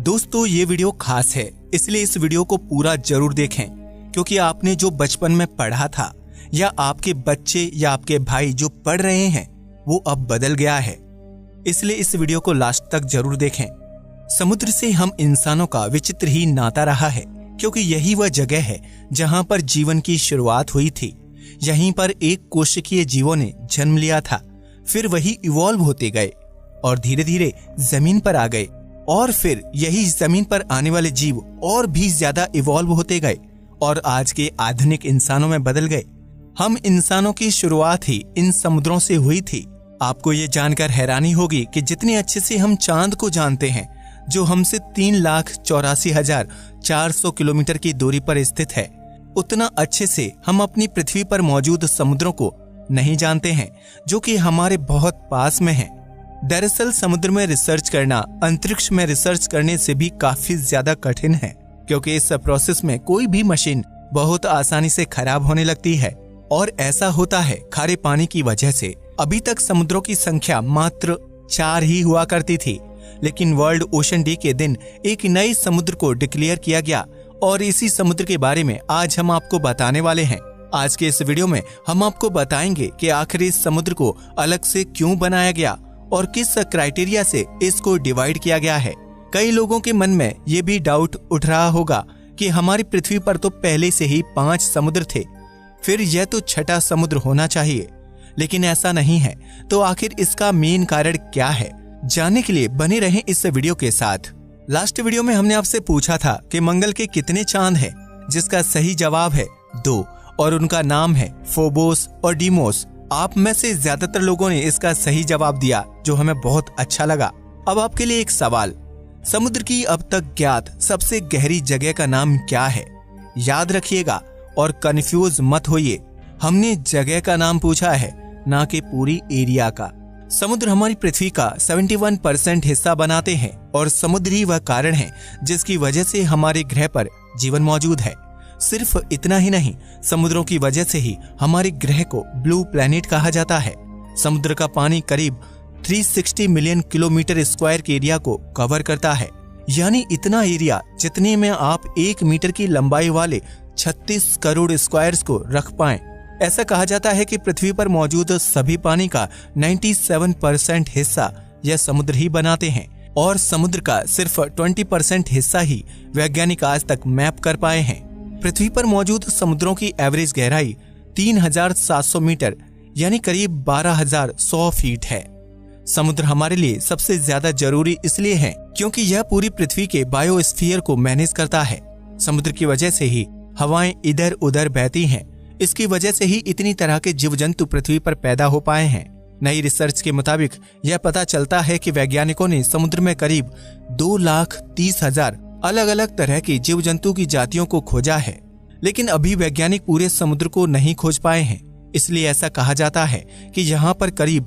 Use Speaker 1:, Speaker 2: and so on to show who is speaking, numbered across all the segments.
Speaker 1: दोस्तों ये वीडियो खास है, इसलिए इस वीडियो को पूरा जरूर देखें, क्योंकि आपने जो बचपन में पढ़ा था या आपके बच्चे या आपके भाई जो पढ़ रहे हैं वो अब बदल गया है। इसलिए इस वीडियो को लास्ट तक जरूर देखें। समुद्र से हम इंसानों का विचित्र ही नाता रहा है, क्योंकि यही वह जगह है जहां पर जीवन की शुरुआत हुई थी। यहीं पर एक कोशिकीय जीवों ने जन्म लिया था, फिर वही इवॉल्व होते गए और धीरे धीरे जमीन पर आ गए, और फिर यही जमीन पर आने वाले जीव और भी ज्यादा इवॉल्व होते गए और आज के आधुनिक इंसानों में बदल गए। हम इंसानों की शुरुआत ही इन समुद्रों से हुई थी। आपको ये जानकर हैरानी होगी कि जितने अच्छे से हम चांद को जानते हैं, जो हमसे 3,84,400 किलोमीटर की दूरी पर स्थित है, उतना अच्छे से हम अपनी पृथ्वी पर मौजूद समुद्रों को नहीं जानते हैं, जो कि हमारे बहुत पास में है। दरअसल समुद्र में रिसर्च करना अंतरिक्ष में रिसर्च करने से भी काफी ज्यादा कठिन है, क्योंकि इस प्रोसेस में कोई भी मशीन बहुत आसानी से खराब होने लगती है, और ऐसा होता है खारे पानी की वजह से। अभी तक समुद्रों की संख्या मात्र 4 ही हुआ करती थी, लेकिन वर्ल्ड ओशन डे के दिन एक नए समुद्र को डिक्लेयर किया गया, और इसी समुद्र के बारे में आज हम आपको बताने वाले हैं। आज के इस वीडियो में हम आपको बताएंगे कि आखिर इस समुद्र को अलग से क्यों बनाया गया और किस क्राइटेरिया से इसको डिवाइड किया गया है। कई लोगों के मन में ये भी डाउट उठ रहा होगा कि हमारी पृथ्वी पर तो पहले से ही 5 समुद्र थे, फिर यह तो छठा समुद्र होना चाहिए, लेकिन ऐसा नहीं है। तो आखिर इसका मेन कारण क्या है, जानने के लिए बने रहें इस वीडियो के साथ। लास्ट वीडियो में हमने आपसे पूछा था कि मंगल के कितने चांद हैं, जिसका सही जवाब है 2, और उनका नाम है फोबोस और डीमोस। आप में से ज्यादातर लोगों ने इसका सही जवाब दिया, जो हमें बहुत अच्छा लगा। अब आपके लिए एक सवाल, समुद्र की अब तक ज्ञात सबसे गहरी जगह का नाम क्या है? याद रखिएगा और कंफ्यूज मत होइए, हमने जगह का नाम पूछा है, ना कि पूरी एरिया का। समुद्र हमारी पृथ्वी का 71% हिस्सा बनाते हैं, और समुद्र ही वह कारण है जिसकी वजह से हमारे ग्रह पर जीवन मौजूद है। सिर्फ इतना ही नहीं, समुद्रों की वजह से ही हमारे ग्रह को ब्लू प्लैनेट कहा जाता है। समुद्र का पानी करीब 360 मिलियन किलोमीटर स्क्वायर के एरिया को कवर करता है, यानी इतना एरिया जितने में आप 1 मीटर की लंबाई वाले 36 करोड़ स्क्वायर्स को रख पाएं। ऐसा कहा जाता है कि पृथ्वी पर मौजूद सभी पानी का 97% हिस्सा यह समुद्र ही बनाते हैं, और समुद्र का सिर्फ 20% हिस्सा ही वैज्ञानिक आज तक मैप कर पाए हैं। पृथ्वी पर मौजूद समुद्रों की एवरेज गहराई 3,700 मीटर यानी करीब 12,100 फीट है। समुद्र हमारे लिए सबसे ज्यादा जरूरी इसलिए है क्योंकि यह पूरी पृथ्वी के बायोस्फीयर को मैनेज करता है। समुद्र की वजह से ही हवाएं इधर उधर बहती हैं। इसकी वजह से ही इतनी तरह के जीव जंतु पृथ्वी पर पैदा हो पाए हैं। नई रिसर्च के मुताबिक यह पता चलता है कि वैज्ञानिकों ने समुद्र में करीब 2,30,000 अलग अलग तरह की जीव जंतु की जातियों को खोजा है, लेकिन अभी वैज्ञानिक पूरे समुद्र को नहीं खोज पाए हैं। इसलिए ऐसा कहा जाता है कि यहाँ पर करीब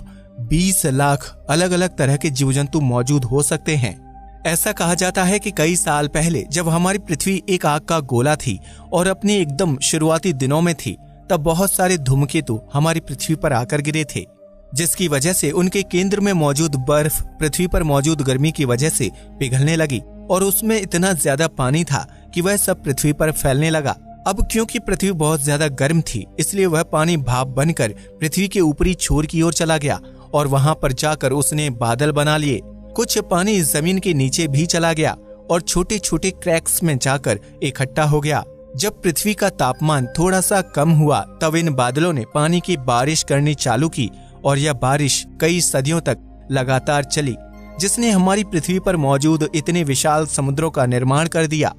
Speaker 1: 20 लाख अलग अलग तरह के जीव जंतु मौजूद हो सकते हैं। ऐसा कहा जाता है कि कई साल पहले जब हमारी पृथ्वी एक आग का गोला थी और अपने एकदम शुरुआती दिनों में थी, तब बहुत सारे धूमकेतु हमारी पृथ्वी पर आकर गिरे थे, जिसकी वजह से उनके केंद्र में मौजूद बर्फ पृथ्वी पर मौजूद गर्मी की वजह से पिघलने लगी, और उसमें इतना ज्यादा पानी था कि वह सब पृथ्वी पर फैलने लगा। अब क्योंकि पृथ्वी बहुत ज्यादा गर्म थी, इसलिए वह पानी भाप बनकर पृथ्वी के ऊपरी छोर की ओर चला गया, और वहां पर जाकर उसने बादल बना लिए। कुछ पानी जमीन के नीचे भी चला गया और छोटे छोटे क्रैक्स में जाकर इकट्ठा हो गया। जब पृथ्वी का तापमान थोड़ा सा कम हुआ, तब इन बादलों ने पानी की बारिश करनी चालू की, और यह बारिश कई सदियों तक लगातार चली, जिसने हमारी पृथ्वी पर मौजूद इतने विशाल समुद्रों का निर्माण कर दिया।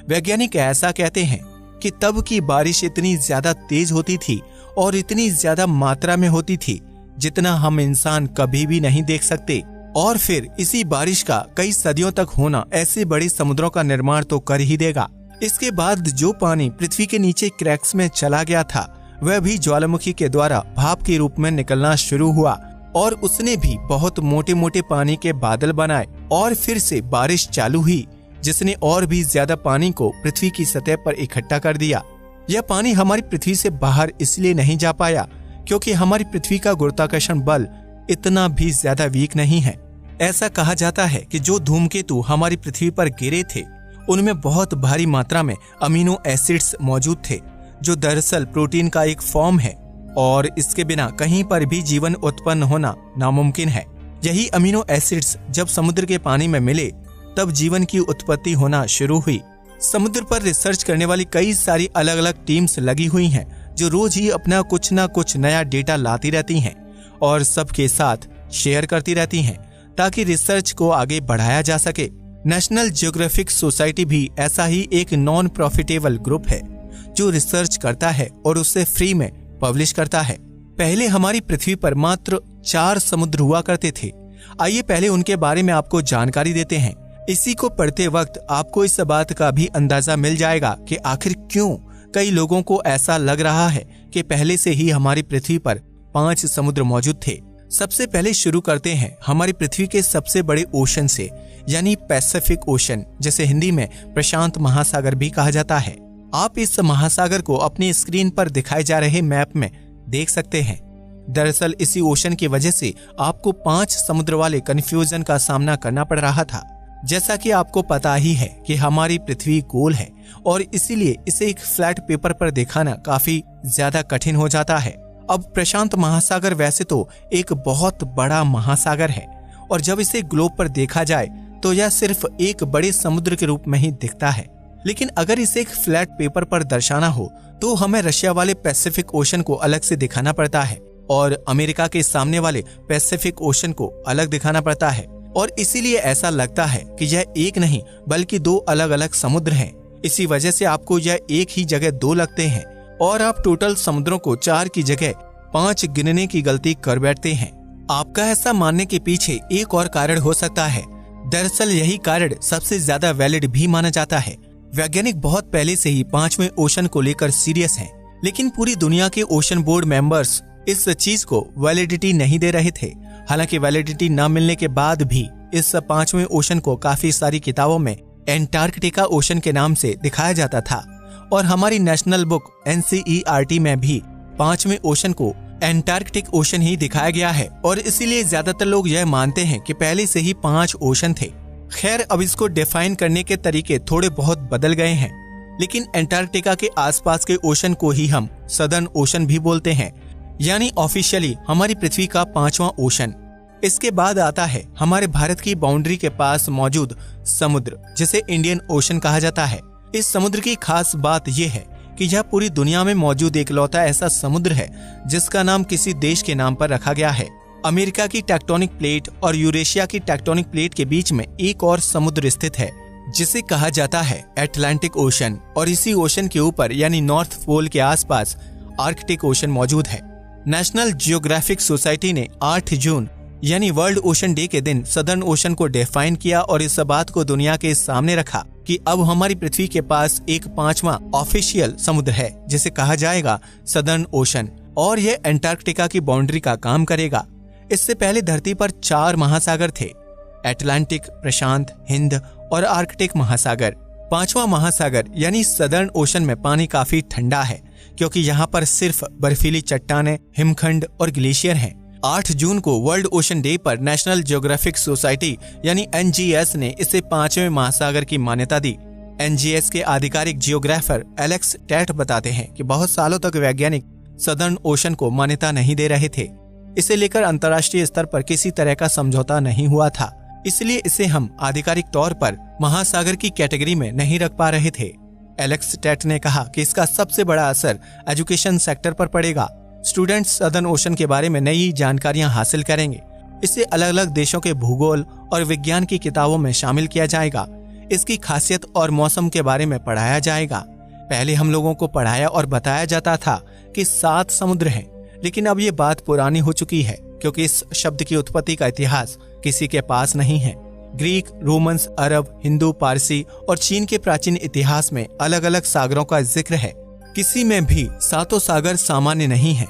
Speaker 1: वैज्ञानिक ऐसा कहते हैं कि तब की बारिश इतनी ज्यादा तेज होती थी और इतनी ज्यादा मात्रा में होती थी जितना हम इंसान कभी भी नहीं देख सकते, और फिर इसी बारिश का कई सदियों तक होना ऐसे बड़े समुद्रों का निर्माण तो कर ही देगा। इसके बाद जो पानी पृथ्वी के नीचे क्रैक्स में चला गया था, वह भी ज्वालामुखी के द्वारा भाप के रूप में निकलना शुरू हुआ, और उसने भी बहुत मोटे मोटे पानी के बादल बनाए, और फिर से बारिश चालू हुई, जिसने और भी ज्यादा पानी को पृथ्वी की सतह पर इकट्ठा कर दिया। यह पानी हमारी पृथ्वी से बाहर इसलिए नहीं जा पाया क्योंकि हमारी पृथ्वी का गुरुत्वाकर्षण बल इतना भी ज्यादा वीक नहीं है। ऐसा कहा जाता है कि जो धूमकेतु हमारी पृथ्वी पर गिरे थे उनमें बहुत भारी मात्रा में अमीनो एसिड्स मौजूद थे, जो दरअसल प्रोटीन का एक फॉर्म है और इसके बिना कहीं पर भी जीवन उत्पन्न होना नामुमकिन है। यही अमीनो एसिड्स जब समुद्र के पानी में मिले तब जीवन की उत्पत्ति होना शुरू हुई। समुद्र पर रिसर्च करने वाली कई सारी अलग अलग टीम्स लगी हुई हैं, जो रोज ही अपना कुछ ना कुछ नया डेटा लाती रहती हैं और सबके साथ शेयर करती रहती हैं ताकि रिसर्च को आगे बढ़ाया जा सके। नेशनल ज्योग्राफिक सोसाइटी भी ऐसा ही एक नॉन प्रॉफिटेबल ग्रुप है जो रिसर्च करता है और उसे फ्री में पब्लिश करता है। पहले हमारी पृथ्वी पर मात्र 4 समुद्र हुआ करते थे। आइए पहले उनके बारे में आपको जानकारी देते हैं। इसी को पढ़ते वक्त आपको इस बात का भी अंदाजा मिल जाएगा कि आखिर क्यों कई लोगों को ऐसा लग रहा है कि पहले से ही हमारी पृथ्वी पर 5 समुद्र मौजूद थे। सबसे पहले शुरू करते हैं हमारी पृथ्वी के सबसे बड़े ओशन से, यानी पैसिफिक ओशन, जिसे हिंदी में प्रशांत महासागर भी कहा जाता है। आप इस महासागर को अपनी स्क्रीन पर दिखाए जा रहे मैप में देख सकते हैं। दरअसल इसी ओशन की वजह से आपको 5 समुद्र वाले कंफ्यूजन का सामना करना पड़ रहा था। जैसा कि आपको पता ही है कि हमारी पृथ्वी गोल है और इसीलिए इसे एक फ्लैट पेपर पर दिखाना काफी ज्यादा कठिन हो जाता है। अब प्रशांत महासागर वैसे तो एक बहुत बड़ा महासागर है और जब इसे ग्लोब पर देखा जाए तो यह सिर्फ एक बड़े समुद्र के रूप में ही दिखता है। लेकिन अगर इसे एक फ्लैट पेपर पर दर्शाना हो तो हमें रशिया वाले पैसिफिक ओशन को अलग से दिखाना पड़ता है और अमेरिका के सामने वाले पैसिफिक ओशन को अलग दिखाना पड़ता है और इसीलिए ऐसा लगता है कि यह एक नहीं बल्कि 2 अलग अलग समुद्र हैं। इसी वजह से आपको यह एक ही जगह 2 लगते हैं और आप टोटल समुद्रों को 4 की जगह 5 गिनने की गलती कर बैठते हैं। आपका ऐसा मानने के पीछे एक और कारण हो सकता है। दरअसल यही कारण सबसे ज्यादा वैलिड भी माना जाता है। वैज्ञानिक बहुत पहले से ही 5वें ओशन को लेकर सीरियस हैं, लेकिन पूरी दुनिया के ओशन बोर्ड मेंबर्स इस चीज को वैलिडिटी नहीं दे रहे थे। हालांकि वैलिडिटी न मिलने के बाद भी इस 5वें ओशन को काफी सारी किताबों में एंटार्कटिका ओशन के नाम से दिखाया जाता था और हमारी नेशनल बुक NCERT में भी 5वें ओशन को एंटार्कटिक ओशन ही दिखाया गया है और इसीलिए ज्यादातर लोग यह मानते हैं कि पहले से ही 5 ओशन थे। खैर, अब इसको डिफाइन करने के तरीके थोड़े बहुत बदल गए हैं, लेकिन एंटार्कटिका के आसपास के ओशन को ही हम सदर्न ओशन भी बोलते हैं, यानी ऑफिशियली हमारी पृथ्वी का 5वां ओशन। इसके बाद आता है हमारे भारत की बाउंड्री के पास मौजूद समुद्र, जिसे इंडियन ओशन कहा जाता है। इस समुद्र की खास बात यह है कि यह पूरी दुनिया में मौजूद इकलौता ऐसा समुद्र है जिसका नाम किसी देश के नाम पर रखा गया है। अमेरिका की टेक्टोनिक प्लेट और यूरेशिया की टेक्टोनिक प्लेट के बीच में एक और समुद्र स्थित है जिसे कहा जाता है अटलांटिक ओशन और इसी ओशन के ऊपर यानी नॉर्थ पोल के आसपास आर्कटिक ओशन मौजूद है। नेशनल जियोग्राफिक सोसाइटी ने 8 जून यानी वर्ल्ड ओशन डे के दिन सदर्न ओशन को डिफाइन किया और इस बात को दुनिया के सामने रखा कि अब हमारी पृथ्वी के पास एक 5वां ऑफिशियल समुद्र है जिसे कहा जाएगा सदर्न ओशन और यह एंटार्कटिका की बाउंड्री का काम करेगा। इससे पहले धरती पर 4 महासागर थे, अटलांटिक, प्रशांत, हिंद और आर्कटिक महासागर। 5वां महासागर यानी सदर्न ओशन में पानी काफी ठंडा है क्योंकि यहाँ पर सिर्फ बर्फीली चट्टानें, हिमखंड और ग्लेशियर हैं। 8 जून को वर्ल्ड ओशन डे पर नेशनल ज्योग्राफिक सोसाइटी यानी NGS ने इसे 5वें महासागर की मान्यता दी। NGS के आधिकारिक जियोग्राफर एलेक्स टैट बताते हैं कि बहुत सालों तक वैज्ञानिक सदर्न ओशन को मान्यता नहीं दे रहे थे। इसे लेकर अंतर्राष्ट्रीय स्तर पर किसी तरह का समझौता नहीं हुआ था, इसलिए इसे हम आधिकारिक तौर पर महासागर की कैटेगरी में नहीं रख पा रहे थे। एलेक्स टैट ने कहा कि इसका सबसे बड़ा असर एजुकेशन सेक्टर पर पड़ेगा। स्टूडेंट्स सदर्न ओशन के बारे में नई जानकारियां हासिल करेंगे। इसे अलग अलग देशों के भूगोल और विज्ञान की किताबों में शामिल किया जाएगा। इसकी खासियत और मौसम के बारे में पढ़ाया जाएगा। पहले हम लोगों को पढ़ाया और बताया जाता था कि 7 समुद्र हैं, लेकिन अब ये बात पुरानी हो चुकी है क्योंकि इस शब्द की उत्पत्ति का इतिहास किसी के पास नहीं है। ग्रीक, रोमन्स, अरब, हिंदू, पारसी और चीन के प्राचीन इतिहास में अलग अलग सागरों का जिक्र है। किसी में भी 7 सागर सामान्य नहीं है।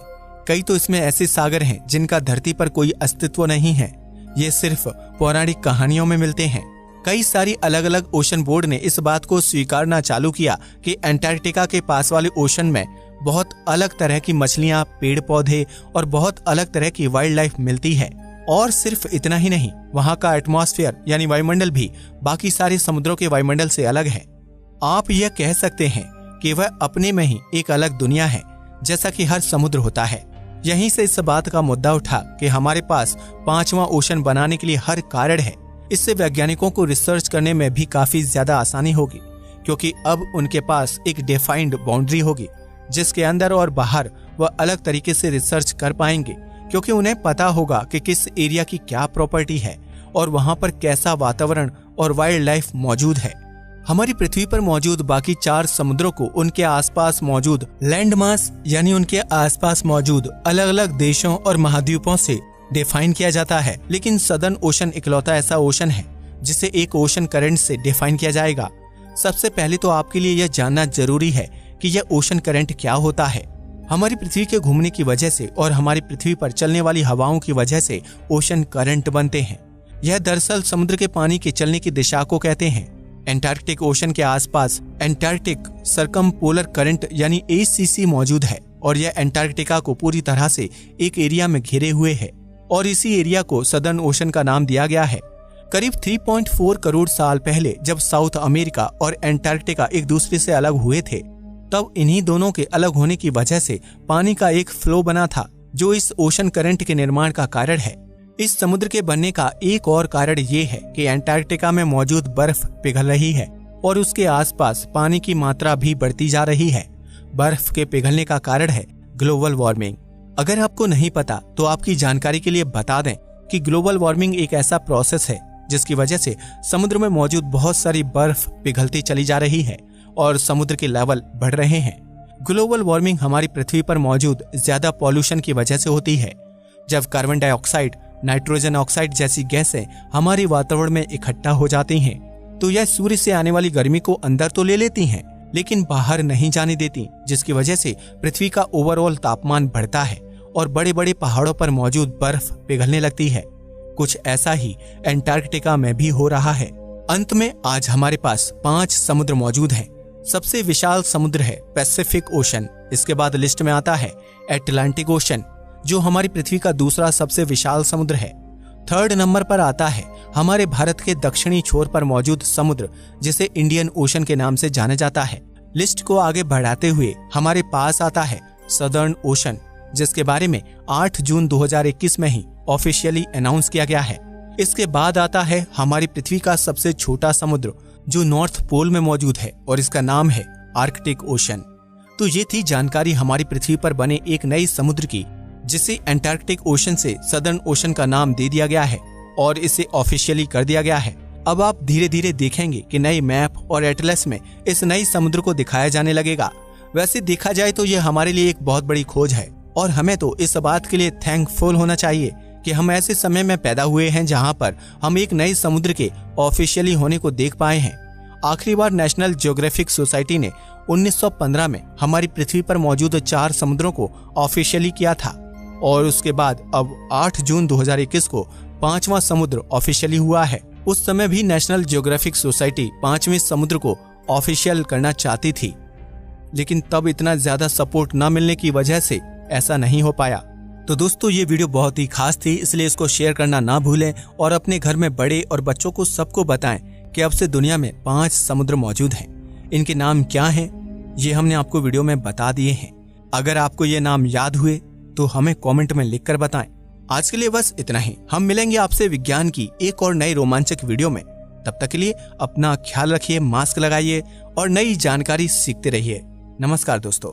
Speaker 1: कई तो इसमें ऐसे सागर हैं जिनका धरती पर कोई अस्तित्व नहीं है। ये सिर्फ पौराणिक कहानियों में मिलते हैं। कई सारी अलग अलग ओशन बोर्ड ने इस बात को स्वीकारना चालू किया कि एंटार्कटिका के पास वाले ओशन में बहुत अलग तरह की मछलियां, पेड़ पौधे और बहुत अलग तरह की वाइल्ड लाइफ मिलती है और सिर्फ इतना ही नहीं, वहाँ का एटमॉस्फेयर यानी वायुमंडल भी बाकी सारे समुद्रों के वायुमंडल से अलग है। आप यह कह सकते हैं कि वह अपने में ही एक अलग दुनिया है, जैसा कि हर समुद्र होता है। यहीं से इस बात का मुद्दा उठा कि हमारे पास 5वां ओशन बनाने के लिए हर कारण है। इससे वैज्ञानिकों को रिसर्च करने में भी काफी ज्यादा आसानी होगी, क्योंकि अब उनके पास एक डिफाइंड बाउंड्री होगी जिसके अंदर और बाहर वह अलग तरीके से रिसर्च कर पाएंगे, क्योंकि उन्हें पता होगा कि किस एरिया की क्या प्रॉपर्टी है और वहां पर कैसा वातावरण और वाइल्ड लाइफ मौजूद है। हमारी पृथ्वी पर मौजूद बाकी 4 समुद्रों को उनके आसपास मौजूद लैंड मास यानी उनके आसपास मौजूद अलग अलग देशों और महाद्वीपों से डिफाइन किया जाता है, लेकिन सदर्न ओशन इकलौता ऐसा ओशन है जिसे एक ओशन करंट से डिफाइन किया जाएगा। सबसे पहले तो आपके लिए यह जानना जरूरी है कि यह ओशन करंट क्या होता है। हमारी पृथ्वी के घूमने की वजह से और हमारी पृथ्वी पर चलने वाली हवाओं की वजह से ओशन करंट बनते हैं। यह दरअसल समुद्र के पानी के चलने की दिशा को कहते हैं। एंटार्क्टिक ओशन के आसपास एंटार्क्टिक सर्कमपोलर करंट यानी ACC मौजूद है और यह एंटार्क्टिका को पूरी तरह से एक एरिया में घेरे हुए है और इसी एरिया को सदर्न ओशन का नाम दिया गया है। करीब 3.4 करोड़ साल पहले जब साउथ अमेरिका और एंटार्क्टिका एक दूसरे से अलग हुए थे, तब इन्हीं दोनों के अलग होने की वजह से पानी का एक फ्लो बना था जो इस ओशन करंट के निर्माण का कारण है। इस समुद्र के बनने का एक और कारण ये है कि एंटार्क्टिका में मौजूद बर्फ पिघल रही है और उसके आसपास पानी की मात्रा भी बढ़ती जा रही है। बर्फ के पिघलने का कारण है ग्लोबल वार्मिंग। अगर आपको नहीं पता तो आपकी जानकारी के लिए बता दें कि ग्लोबल वार्मिंग एक ऐसा प्रोसेस है जिसकी वजह से समुद्र में मौजूद बहुत सारी बर्फ पिघलती चली जा रही है और समुद्र के लेवल बढ़ रहे हैं। ग्लोबल वार्मिंग हमारी पृथ्वी पर मौजूद ज्यादा पॉल्यूशन की वजह से होती है। जब कार्बन डाइऑक्साइड, नाइट्रोजन ऑक्साइड जैसी गैसें हमारे वातावरण में इकट्ठा हो जाती हैं, तो यह सूर्य से आने वाली गर्मी को अंदर तो ले लेती हैं, लेकिन बाहर नहीं जाने देती, जिसकी वजह से पृथ्वी का ओवरऑल तापमान बढ़ता है और बड़े बड़े पहाड़ों पर मौजूद बर्फ पिघलने लगती है। कुछ ऐसा ही एंटार्क्टिका में भी हो रहा है। अंत में आज हमारे पास 5 समुद्र मौजूद हैं। सबसे विशाल समुद्र है पैसिफिक ओशन। इसके बाद लिस्ट में आता है अटलांटिक ओशन, जो हमारी पृथ्वी का दूसरा सबसे विशाल समुद्र है। 3rd नंबर पर आता है हमारे भारत के दक्षिणी छोर पर मौजूद समुद्र, जिसे इंडियन ओशन के नाम से जाना जाता है। लिस्ट को आगे बढ़ाते हुए हमारे पास आता है सदर्न ओशन, जिसके बारे में 8 जून 2021 में ही ऑफिशियली अनाउंस किया गया है। इसके बाद आता है हमारी पृथ्वी का सबसे छोटा समुद्र जो नॉर्थ पोल में मौजूद है और इसका नाम है आर्कटिक ओशन। तो ये थी जानकारी हमारी पृथ्वी पर बने एक नए समुद्र की, जिसे एंटार्क्टिक ओशन से सदर्न ओशन का नाम दे दिया गया है और इसे ऑफिशियली कर दिया गया है। अब आप धीरे धीरे देखेंगे कि नए मैप और एटलस में इस नए समुद्र को दिखाया जाने लगेगा। वैसे देखा जाए तो यह हमारे लिए एक बहुत बड़ी खोज है और हमें तो इस बात के लिए थैंकफुल होना चाहिए कि हम ऐसे समय में पैदा हुए हैं जहां पर हम एक नए समुद्र के ऑफिशियली होने को देख पाए हैं। आखिरी बार नेशनल ज्योग्राफिक सोसाइटी ने 1915 में हमारी पृथ्वी पर मौजूद 4 समुद्रों को ऑफिशियली किया था और उसके बाद अब 8 जून 2021 को 5वां समुद्र ऑफिशियली हुआ है। उस समय भी नेशनल ज्योग्राफिक सोसाइटी 5वें समुद्र को ऑफिशियल करना चाहती थी, लेकिन तब इतना ज्यादा सपोर्ट न मिलने की वजह से ऐसा नहीं हो पाया। तो दोस्तों ये वीडियो बहुत ही खास थी, इसलिए इसको शेयर करना ना भूलें और अपने घर में बड़े और बच्चों को सबको बताएं कि अब से दुनिया में 5 समुद्र मौजूद हैं। इनके नाम क्या हैं ये हमने आपको वीडियो में बता दिए हैं। अगर आपको ये नाम याद हुए तो हमें कमेंट में लिखकर बताएं। आज के लिए बस इतना ही। हम मिलेंगे आपसे विज्ञान की एक और नई रोमांचक वीडियो में। तब तक के लिए अपना ख्याल रखिए, मास्क लगाइए और नई जानकारी सीखते रहिए। नमस्कार दोस्तों।